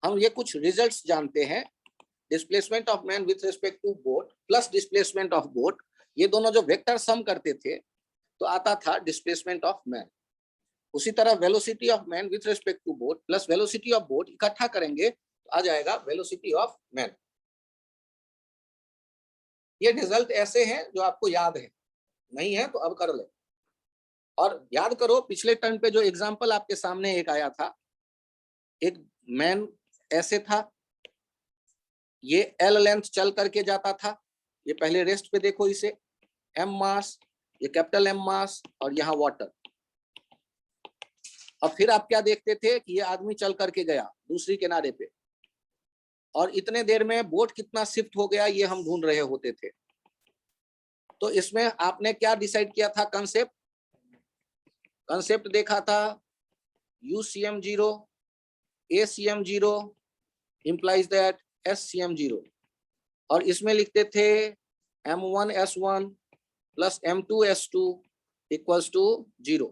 हम ये कुछ रिजल्ट्स जानते हैं, displacement of man with respect to boat plus displacement of boat, ये दोनों जो वेक्टर सम करते थे तो आता था डिस्प्लेसमेंट ऑफ मैन। उसी तरह velocity of man with respect to boat plus velocity of boat इकट्ठा करेंगे तो आ जाएगा वेलोसिटी ऑफ मैन। ये रिजल्ट ऐसे हैं जो आपको याद है, नहीं है तो अब कर ले। और याद करो पिछले टर्न पे जो एग्जांपल आपके सामने एक आया था, एक मैन ऐसे था, ये एल लेंथ चल करके जाता था, ये पहले रेस्ट पे देखो इसे, एम मास, ये कैपिटल एम मास और यहाँ वाटर। और फिर आप क्या देखते थे कि ये आदमी चल करके गया दूसरी किनारे पे, और इतने देर में बोट कितना शिफ्ट हो गया ये हम ढूंढ रहे होते थे। तो इसमें आपने क्या डिसाइड किया था? कंसेप्ट देखा था UCM0 ACM0 implies that SCM0, और इसमें लिखते थे M1S1 plus M2S2 equals to 0।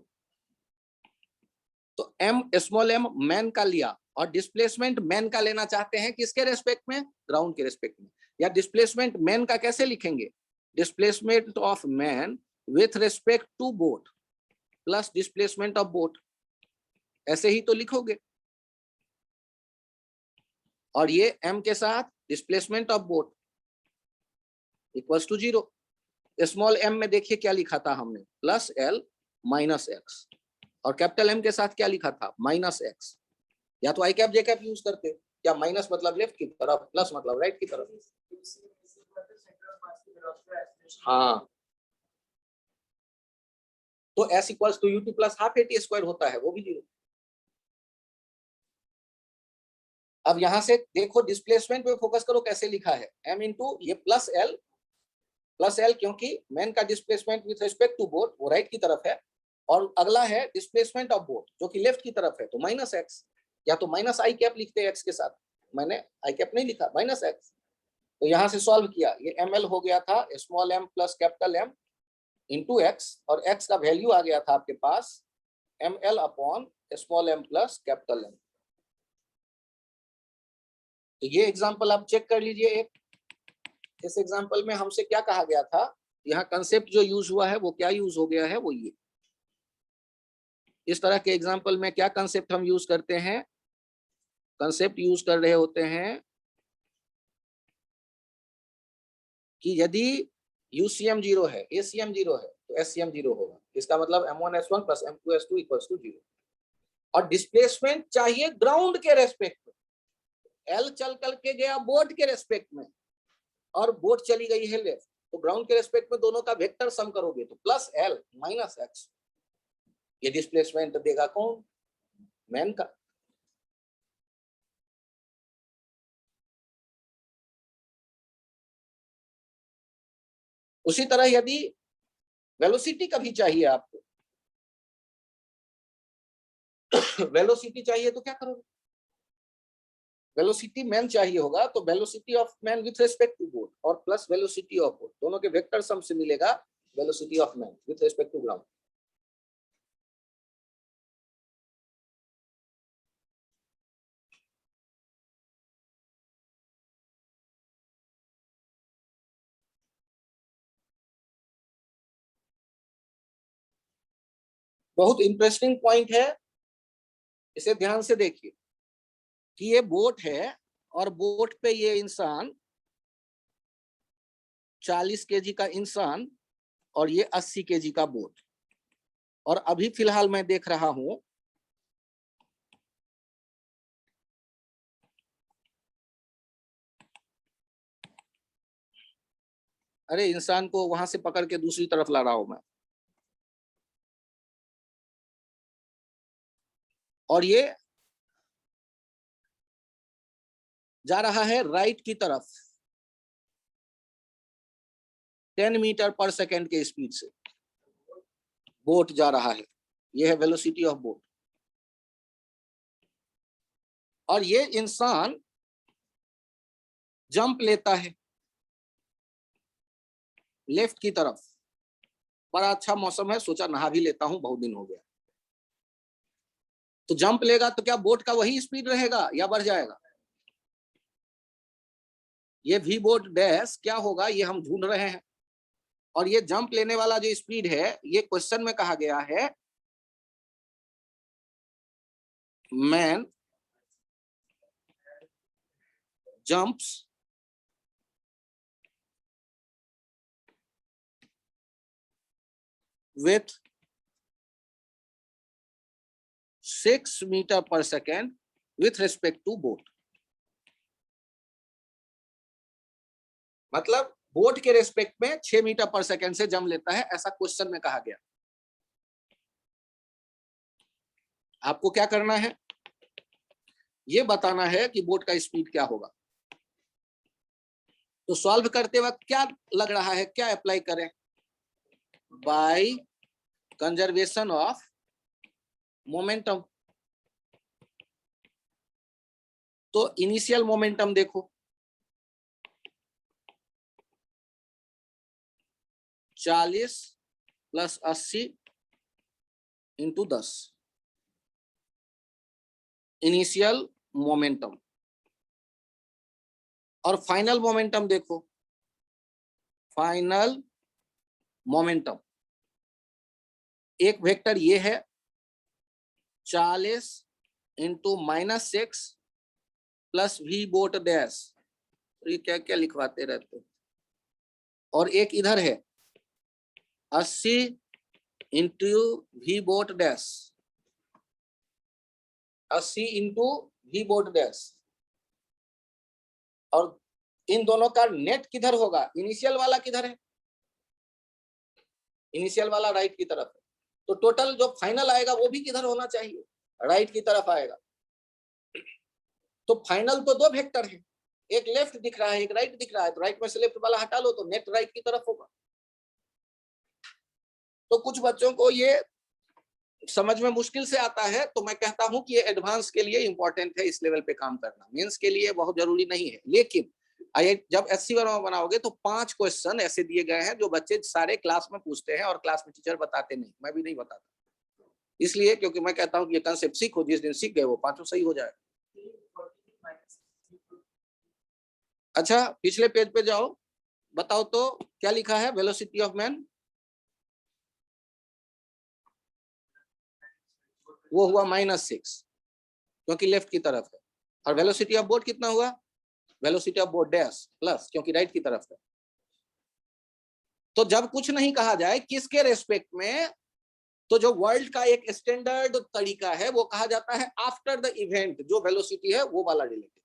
तो m स्मॉल m मैन का लिया और डिस्प्लेसमेंट मैन का लेना चाहते हैं किसके रेस्पेक्ट में? ग्राउंड के रेस्पेक्ट में। या डिस्प्लेसमेंट मैन का कैसे लिखेंगे? Displacement of man with respect to boat plus displacement of boat, ऐसे ही तो लिखोगे। और ये m के साथ displacement of boat equals to 0। Small m में देखिए क्या लिखा था हमने, प्लस l माइनस x, और कैपिटल M के साथ क्या लिखा था? Minus x। या तो I cap J cap use करते, या माइनस मतलब लेफ्ट की तरफ, प्लस मतलब राइट की तरफ। हाँ, तो s equals to ut plus half at square होता है, वो भी 0। अब यहां से देखो डिस्प्लेसमेंट पे फोकस करो, कैसे लिखा है? m इंटू ये प्लस l, क्योंकि मैन का displacement with respect to boat वो राइट की तरफ है, और अगला है डिस्प्लेसमेंट ऑफ बोट जो कि लेफ्ट की तरफ है, तो माइनस x। या तो माइनस आई कैप लिखते हैं x के साथ, मैंने आई कैप नहीं लिखा, माइनस x। तो यहां से सॉल्व किया, ये ml हो गया था small m plus capital M into x, और x का वैल्यू आ गया था आपके पास ml upon small m plus capital M। तो ये एग्जाम्पल आप चेक कर लीजिए एक। इस एग्जाम्पल में हमसे क्या कहा गया था? यहाँ कंसेप्ट जो यूज हुआ है वो क्या यूज हो गया है? वो ये, इस तरह के एग्जाम्पल में क्या कंसेप्ट हम यूज करते हैं? कंसेप्ट यूज कर रहे होते हैं कि यदि UCM 0 है, ACM 0 है, तो SCM 0 होगा। इसका मतलब M1S1 plus M2S2 equals to 0। और डिस्प्लेसमेंट चाहिए ग्राउंड के रेस्पेक्ट में, L चल करके गया बोट के रेस्पेक्ट में, और बोट चली गई है लेफ्ट, तो ग्राउंड के रेस्पेक्ट में दोनों का वेक्टर सम करोगे तो प्लस L माइनस x। ये डिस्प्लेसमेंट देगा कौन? मैन का। उसी तरह यदि वेलोसिटी कभी चाहिए आपको, वेलोसिटी चाहिए तो क्या करोगे? वेलोसिटी मैन चाहिए होगा तो velocity of man with respect to boat और प्लस वेलोसिटी ऑफ बोट, दोनों के वेक्टर सम से मिलेगा velocity of man with respect to ground. बहुत इंटरेस्टिंग पॉइंट है, इसे ध्यान से देखिए कि ये बोट है और बोट पे ये इंसान 40 kg का इंसान और ये 80 kg का बोट, और अभी फिलहाल मैं देख रहा हूं अरे इंसान को वहां से पकड़ के दूसरी तरफ ला रहा हूं मैं, और ये जा रहा है राइट की तरफ 10 मीटर पर सेकेंड के स्पीड से बोट जा रहा है। ये है वेलोसिटी ऑफ बोट। और ये इंसान जंप लेता है लेफ्ट की तरफ, बड़ा अच्छा मौसम है, सोचा नहा भी लेता हूं, बहुत दिन हो गया। तो जंप लेगा तो क्या बोट का वही स्पीड रहेगा या बढ़ जाएगा? ये वी बोट डैश क्या होगा ये हम ढूंढ रहे हैं, और ये जंप लेने वाला जो स्पीड है ये क्वेश्चन में कहा गया है मैन जंप्स with 6 मीटर पर second with respect to boat। मतलब बोट के रेस्पेक्ट में 6 मीटर पर सेकेंड से जंप लेता है, ऐसा क्वेश्चन में कहा गया। आपको क्या करना है, ये बताना है कि बोट का स्पीड क्या होगा। तो सॉल्व करते वक्त क्या लग रहा है, क्या अप्लाई करें, बाय कंजर्वेशन ऑफ मोमेंटम। तो इनिशियल मोमेंटम देखो 40 + 80 × 10 इनिशियल मोमेंटम, और फाइनल मोमेंटम देखो, फाइनल मोमेंटम एक वेक्टर ये है 40 × -6 + v बोट डैश, ये क्या क्या लिखवाते रहते हैं, और एक इधर है 80 × v boat dash, 80 × v boat dash, और इन दोनों का नेट किधर होगा, इनिशियल वाला किधर है, इनिशियल वाला राइट की तरफ है, तो टोटल जो फाइनल आएगा वो भी किधर होना चाहिए, राइट की तरफ आएगा। तो फाइनल तो दो वेक्टर है, एक लेफ्ट दिख रहा है एक राइट दिख रहा है, तो राइट में से लेफ्ट वाला हटा लो तो नेट राइट की तरफ होगा। तो कुछ बच्चों को ये समझ में मुश्किल से आता है, तो मैं कहता हूं कि ये एडवांस के लिए इंपॉर्टेंट है इस लेवल पे काम करना, मेंस के लिए बहुत जरूरी नहीं है। लेकिन जब एससी वर्मा बनाओगे तो 5 क्वेश्चन ऐसे दिए गए हैं जो बच्चे सारे क्लास में पूछते हैं और क्लास में टीचर बताते नहीं, मैं भी नहीं बताता, इसलिए क्योंकि मैं कहता हूं कि ये कंसेप्ट सीखो, जिस दिन सीख गए वो 5 सही हो जाए। अच्छा पिछले पेज पे जाओ, बताओ तो क्या लिखा है, वेलोसिटी ऑफ मैन वो हुआ -6 क्योंकि लेफ्ट की तरफ है, और वेलोसिटी ऑफ बोट कितना हुआ, velocity of boat dash plus क्योंकि राइट की तरफ है। तो जब कुछ नहीं कहा जाए किसके रेस्पेक्ट में, तो जो वर्ल्ड का एक स्टैंडर्ड तरीका है वो कहा जाता है आफ्टर द इवेंट, जो वेलोसिटी है वो वाला रिलेटिव,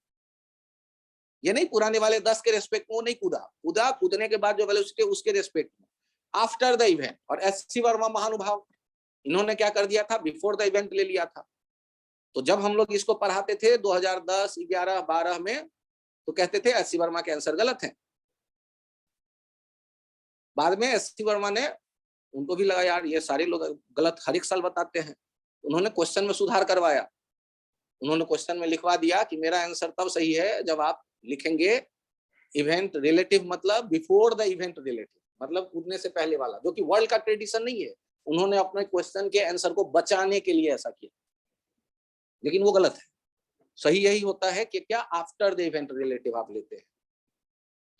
ये नहीं पुराने वाले 10 के रेस्पेक्ट में वो नहीं कूदा, कूदने के बाद जो वेलोसिटी है उसके रेस्पेक्ट में आफ्टर द इवेंट। और एससी वर्मा महानुभाव इन्होंने क्या कर दिया था, बिफोर द इवेंट ले लिया था। तो जब हम लोग इसको पढ़ाते थे 2010, 11, 12 में, तो कहते थे एससी वर्मा के आंसर गलत है। बाद में एससी वर्मा ने, उनको भी लगा यार ये सारे लोग गलत हर एक साल बताते हैं, उन्होंने क्वेश्चन में सुधार करवाया, उन्होंने क्वेश्चन में लिखवा दिया कि मेरा आंसर तब सही है जब आप लिखेंगे इवेंट रिलेटिव, मतलब बिफोर द इवेंट रिलेटिव, मतलब कूदने से पहले वाला, जो कि वर्ल्ड का ट्रेडिशन नहीं है। उन्होंने अपने क्वेश्चन के आंसर को बचाने के लिए ऐसा किया, लेकिन वो गलत है। सही यही होता है कि क्या आफ्टर द इवेंट रिलेटिव आप लेते हैं,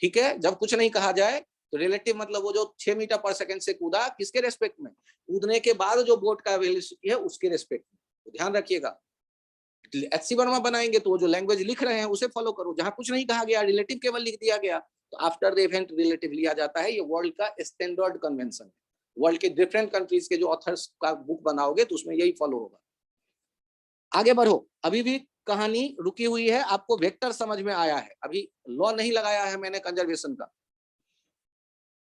ठीक है। जब कुछ नहीं कहा जाए तो रिलेटिव मतलब वो जो 6 मीटर पर सेकंड से कूदा, किसके रेस्पेक्ट में, कूदने के बाद जो बोट का वेलोसिटी है उसके रेस्पेक्ट में, तो ध्यान रखिएगा। एचसी वर्मा बनाएंगे तो वो जो लैंग्वेज लिख रहे हैं उसे फॉलो करो, जहां कुछ नहीं कहा गया रिलेटिव केवल लिख दिया गया तो आफ्टर द इवेंट रिलेटिव लिया जाता है। ये वर्ल्ड का स्टैंडर्ड कन्वेंशन है, वर्ल्ड के डिफरेंट कंट्रीज के जो ऑथर्स का बुक बनाओगे तो उसमें यही फॉलो होगा। आगे बढ़ो, अभी भी कहानी रुकी हुई है, आपको वेक्टर समझ में आया है, अभी लॉ नहीं लगाया है मैंने कंजर्वेशन का।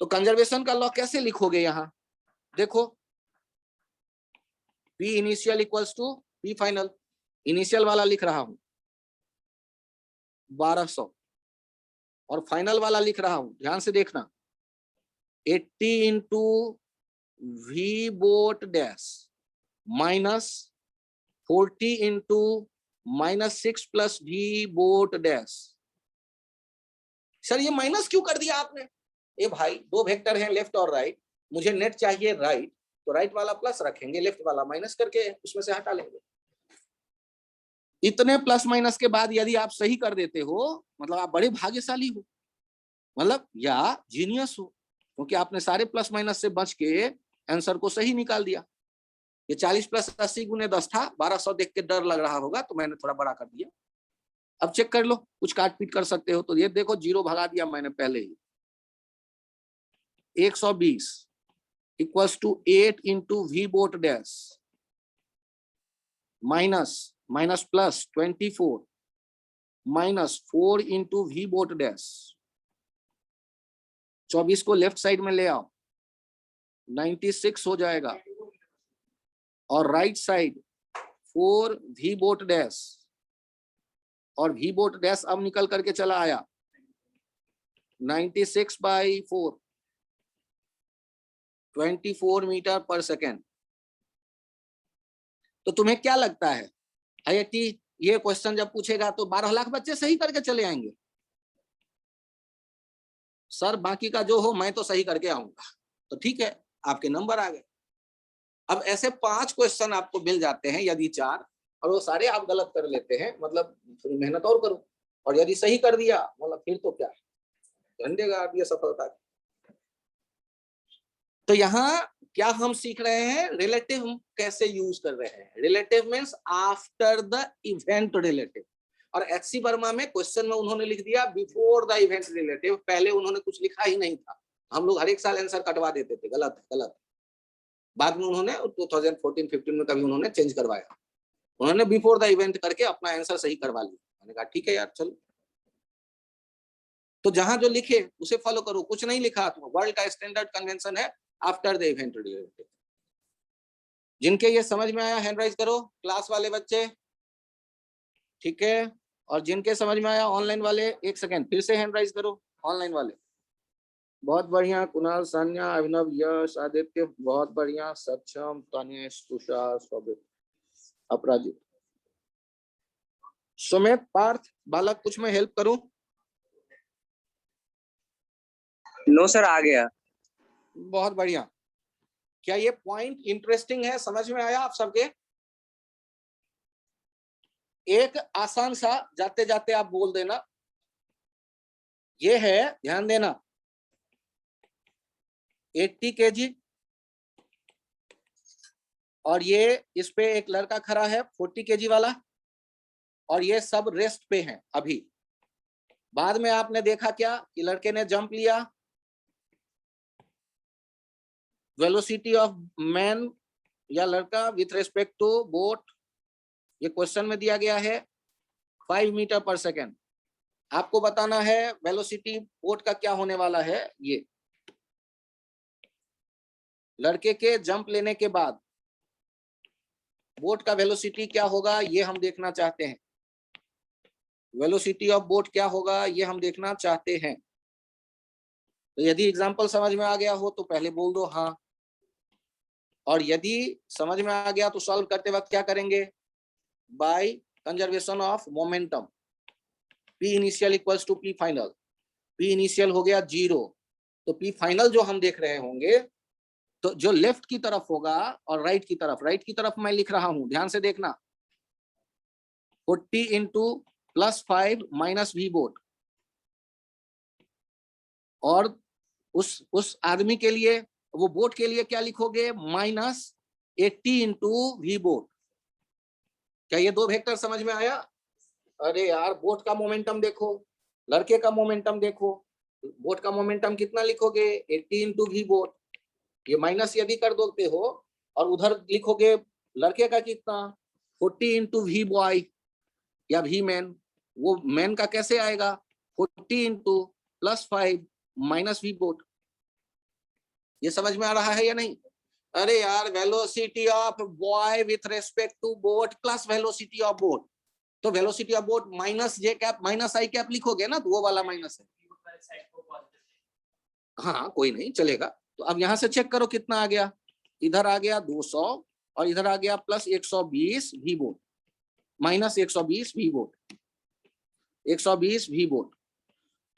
तो कंजर्वेशन का लॉ कैसे लिखोगे, यहां देखो P initial equals to P final, initial वाला लिख रहा हूं 1200 और फाइनल वाला लिख रहा हूं, ध्यान से देखना 80 × V boat dash minus 40 × -6 + V boat dash. Sir ये माइनस क्यों कर दिया आपने, ए भाई दो वेक्टर हैं लेफ्ट और राइट, मुझे नेट चाहिए राइट, तो राइट वाला प्लस रखेंगे, लेफ्ट वाला माइनस करके उसमें से हटा लेंगे। इतने प्लस माइनस के बाद यदि आप सही कर देते हो मतलब आप बड़े भाग्यशाली हो, मतलब या जीनियस हो, क्योंकि आपने सारे प्लस माइनस से बच के आंसर को सही निकाल दिया। ये 40 + 80 × 10 था, 1200 देख के डर लग रहा होगा तो मैंने थोड़ा बड़ा कर दिया। अब चेक कर लो, कुछ काट पीट कर सकते हो। तो ये देखो 0 भगा दिया मैंने पहले ही। 120 equals to 8 × v boat dash minus plus 24 minus 4 × v boat dash. 24 को लेफ्ट साइड में ले आओ, 96 हो जाएगा। और right side 4 v boat dash, और v बोट डैश अब निकल करके चला आया 96/4, 24 मीटर पर सेकेंड। तो तुम्हें क्या लगता है IIT ये क्वेश्चन जब पूछेगा तो 12 लाख बच्चे सही करके चले आएंगे? सर बाकी का जो हो मैं तो सही करके आऊंगा। तो ठीक है, आपके नंबर आ गए। अब ऐसे 5 क्वेश्चन आपको मिल जाते हैं यदि 4, और वो सारे आप गलत कर लेते हैं, मतलब थोड़ी मेहनत और करो। और यदि सही कर दिया मतलब फिर तो क्या झंडे गाड़ दिए सफलता। तो यहाँ क्या हम सीख रहे हैं? रिलेटिव कैसे यूज कर रहे हैं। Relative means after the event relative. और HC वर्मा में क्वेश्चन में उन्होंने लिख दिया बिफोर द इवेंट रिलेटिव। पहले उन्होंने कुछ लिखा ही नहीं था। हम लोग हर एक साल आंसर कटवा देते थे, गलत है गलत। बाद में उन्होंने 2014-15 में कभी उन्होंने चेंज करवाया, उन्होंने बिफोर द इवेंट करके अपना आंसर सही करवा लिया। मैंने कहा ठीक है यार चलो। तो जहां जो लिखे उसे फॉलो करो, कुछ नहीं लिखा तो वर्ल्ड का स्टैंडर्ड कन्वेंशन है आफ्टर द इवेंट रिलेटिव। जिनके ये समझ में आया हैंड राइज करो, क्लास वाले बच्चे, ठीक है। और जिनके समझ में आया ऑनलाइन वाले, एक सेकेंड फिर से हैंड राइज करो ऑनलाइन वाले। बहुत बढ़िया, कुणाल, सान्या, अभिनव, यश, आदित्य, बहुत बढ़िया, सक्षम, तनेश, तुषार, सौभिक, अपराजित, सुमित, पार्थ, बालक, कुछ मैं हेल्प करूं? नो सर, आ गया। बहुत बढ़िया। क्या ये पॉइंट इंटरेस्टिंग है? समझ में आया आप सबके? एक आसान सा जाते जाते आप बोल देना, ये है, ध्यान देना, 80 kg, और ये इस पे एक लड़का खड़ा है 40 kg वाला, और ये सब रेस्ट पे हैं अभी। बाद में आपने देखा क्या कि लड़के ने जंप लिया, वेलोसिटी ऑफ मैन या लड़का विथ रिस्पेक्ट टू बोट, ये क्वेश्चन में दिया गया है 5 मीटर पर सेकेंड। आपको बताना है वेलोसिटी बोट का क्या होने वाला है। ये लड़के के जंप लेने के बाद बोट का वेलोसिटी क्या होगा ये हम देखना चाहते हैं। वेलोसिटी ऑफ बोट क्या होगा ये हम देखना चाहते हैं। तो यदि एग्जांपल समझ में आ गया हो तो पहले बोल दो हाँ, और यदि समझ में आ गया तो सॉल्व करते वक्त क्या करेंगे? By conservation of momentum, P initial equals to P final. P initial हो गया 0, तो P फाइनल जो हम देख रहे होंगे तो जो लेफ्ट की तरफ होगा और राइट की तरफ मैं लिख रहा हूं, ध्यान से देखना, 40 × +5 माइनस V बोट। और उस आदमी के लिए, वो बोट के लिए क्या लिखोगे? -80 × V बोट। क्या ये दो वेक्टर समझ में आया? अरे यार, बोट का मोमेंटम देखो, लड़के का मोमेंटम देखो। बोट का मोमेंटम कितना लिखोगे? 80 × V बोट। ये माइनस यदि कर दोगे हो और उधर लिखोगे लड़के का कितना, 40 × V बॉय या V मैन। वो मैन का कैसे आएगा? 40 × +5 माइनस V बोट। ये समझ में आ रहा है या नहीं? अरे यार, velocity of boy with respect to boat plus velocity of boat, तो velocity of boat minus J cap minus I cap लिखोगे ना, तो वो वाला माइनस है। हाँ कोई नहीं चलेगा। तो अब यहां से चेक करो कितना आ गया। इधर आ गया 200 और इधर आ गया +120 V boat, -120 V boat, 120 V boat.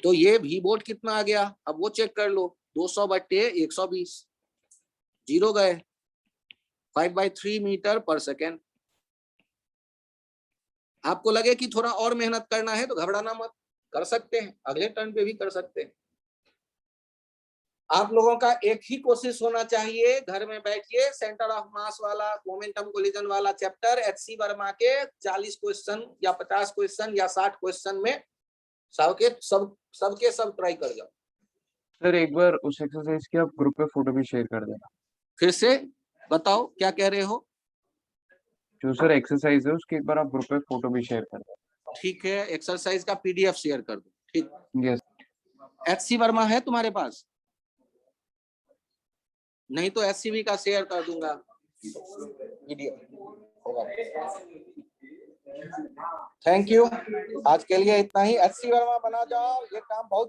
तो ये V बोट कितना आ गया? अब वो चेक कर लो, 200/120, 0 गए, 5/3 मीटर पर सेकेंड। आपको लगे कि थोड़ा और मेहनत करना है तो घबराना मत, कर सकते हैं, अगले टर्न पे भी कर सकते हैं। आप लोगों का एक ही कोशिश होना चाहिए, घर में बैठिए, सेंटर ऑफ मास वाला, मोमेंटम कोलिजन वाला चैप्टर एचसी वर्मा के 40 क्वेश्चन या 50 क्वेश्चन या 60 क्वेश्चन में सबके सब ट्राई कर जाओ। सर एक बार उस एक्सरसाइज की आप ग्रुप पे फोटो भी शेयर कर देना। फिर से बताओ क्या कह रहे हो? जो सर एक्सरसाइज है उसकी एक बार आप ग्रुप पे फोटो भी शेयर कर देना। ठीक है, एक्सरसाइज का पीडीएफ शेयर कर दो। ठीक, यस। एचसी वर्मा है तुम्हारे पास? नहीं तो एचसीवी का शेयर कर दूंगा पीडीएफ होगा। थैंक यू, आज के लिए इतना ही। एचसी वर्मा बना जाओ, ये काम बहुत